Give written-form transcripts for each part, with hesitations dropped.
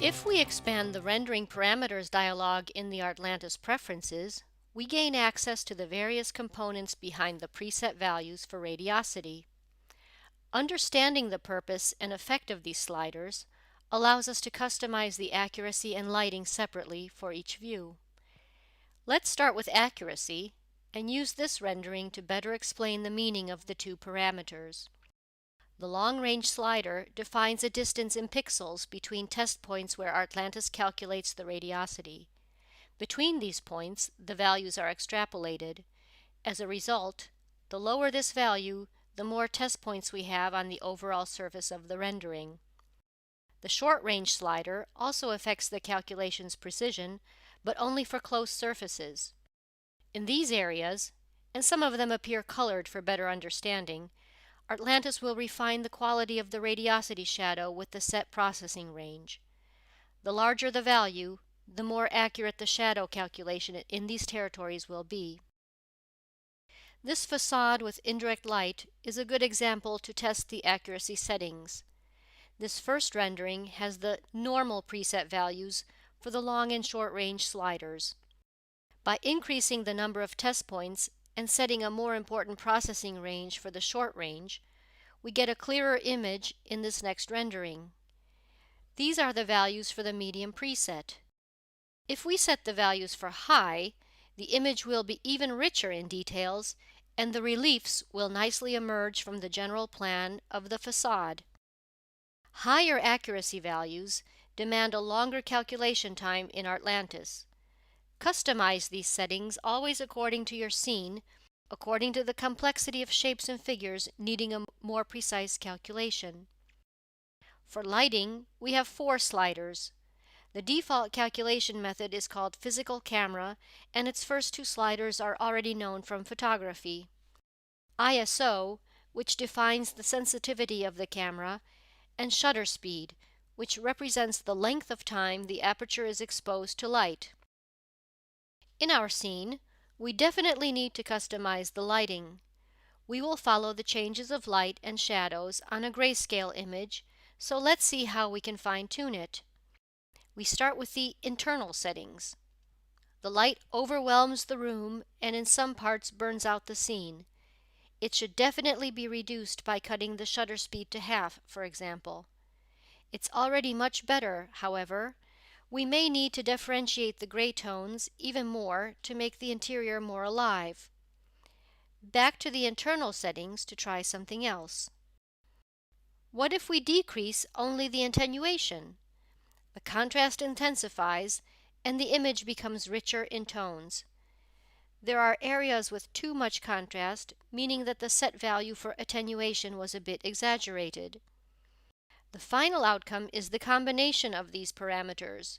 If we expand the rendering parameters dialog in the Artlantis preferences, we gain access to the various components behind the preset values for radiosity. Understanding the purpose and effect of these sliders allows us to customize the accuracy and lighting separately for each view. Let's start with accuracy and use this rendering to better explain the meaning of the two parameters. The long-range slider defines a distance in pixels between test points where Artlantis calculates the radiosity. Between these points, the values are extrapolated. As a result, the lower this value, the more test points we have on the overall surface of the rendering. The short-range slider also affects the calculation's precision, but only for close surfaces. In these areas, and some of them appear colored for better understanding, Artlantis will refine the quality of the radiosity shadow with the set processing range. The larger the value, the more accurate the shadow calculation in these territories will be. This facade with indirect light is a good example to test the accuracy settings. This first rendering has the normal preset values for the long and short range sliders. By increasing the number of test points and setting a more important processing range for the short range, we get a clearer image in this next rendering. These are the values for the medium preset. If we set the values for high, the image will be even richer in details, and the reliefs will nicely emerge from the general plan of the facade. Higher accuracy values demand a longer calculation time in Artlantis. Customize these settings always according to your scene, according to the complexity of shapes and figures needing a more precise calculation. For lighting, we have 4 sliders. The default calculation method is called physical camera, and its first 2 sliders are already known from photography. ISO, which defines the sensitivity of the camera, and shutter speed, which represents the length of time the aperture is exposed to light. In our scene, we definitely need to customize the lighting. We will follow the changes of light and shadows on a grayscale image, so let's see how we can fine-tune it. We start with the internal settings. The light overwhelms the room and in some parts burns out the scene. It should definitely be reduced by cutting the shutter speed to half, for example. It's already much better, however. We may need to differentiate the gray tones even more to make the interior more alive. Back to the internal settings to try something else. What if we decrease only the attenuation? The contrast intensifies and the image becomes richer in tones. There are areas with too much contrast, meaning that the set value for attenuation was a bit exaggerated. The final outcome is the combination of these parameters.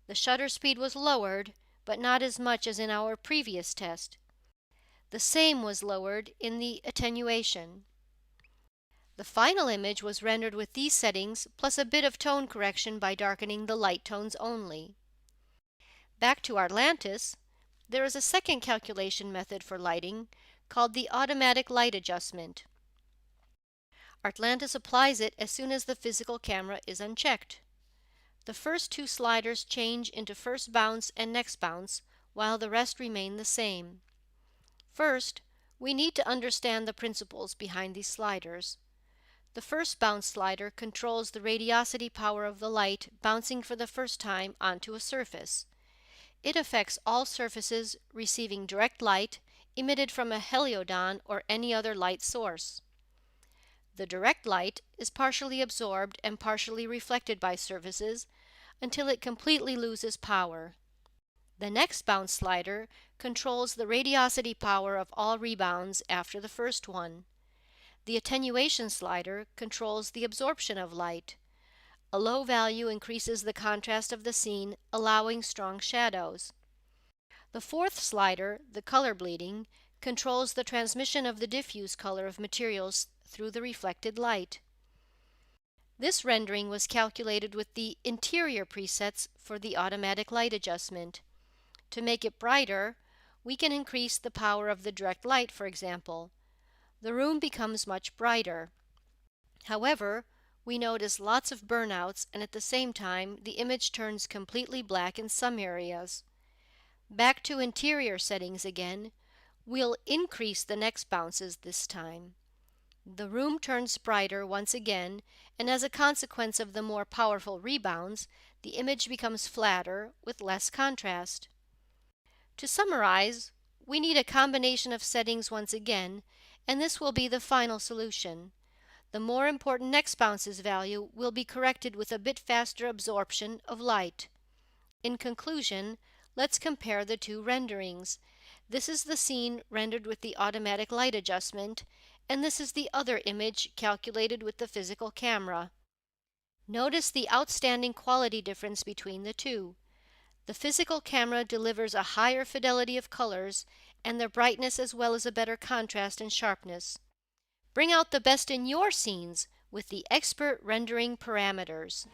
The shutter speed was lowered, but not as much as in our previous test. The same was lowered in the attenuation. The final image was rendered with these settings plus a bit of tone correction by darkening the light tones only. Back to Artlantis, there is a second calculation method for lighting called the automatic light adjustment. Artlantis applies it as soon as the physical camera is unchecked. The first 2 sliders change into first bounce and next bounce, while the rest remain the same. First, we need to understand the principles behind these sliders. The first bounce slider controls the radiosity power of the light bouncing for the first time onto a surface. It affects all surfaces receiving direct light emitted from a heliodon or any other light source. The direct light is partially absorbed and partially reflected by surfaces until it completely loses power. The next bounce slider controls the radiosity power of all rebounds after the first one. The attenuation slider controls the absorption of light. A low value increases the contrast of the scene, allowing strong shadows. The fourth slider, the color bleeding, controls the transmission of the diffuse color of materials through the reflected light. This rendering was calculated with the interior presets for the automatic light adjustment. To make it brighter, we can increase the power of the direct light, for example. The room becomes much brighter. However, We notice lots of burnouts, and at the same time, the image turns completely black in some areas. Back to interior settings again. We'll increase the next bounces this time. The room turns brighter once again, and as a consequence of the more powerful rebounds, the image becomes flatter with less contrast. To summarize, we need a combination of settings once again, and this will be the final solution. The more important next bounces value will be corrected with a bit faster absorption of light. In conclusion, let's compare the two renderings. This is the scene rendered with the automatic light adjustment, and this is the other image calculated with the physical camera. Notice the outstanding quality difference between the two. The physical camera delivers a higher fidelity of colors and their brightness as well as a better contrast and sharpness. Bring out the best in your scenes with the expert rendering parameters.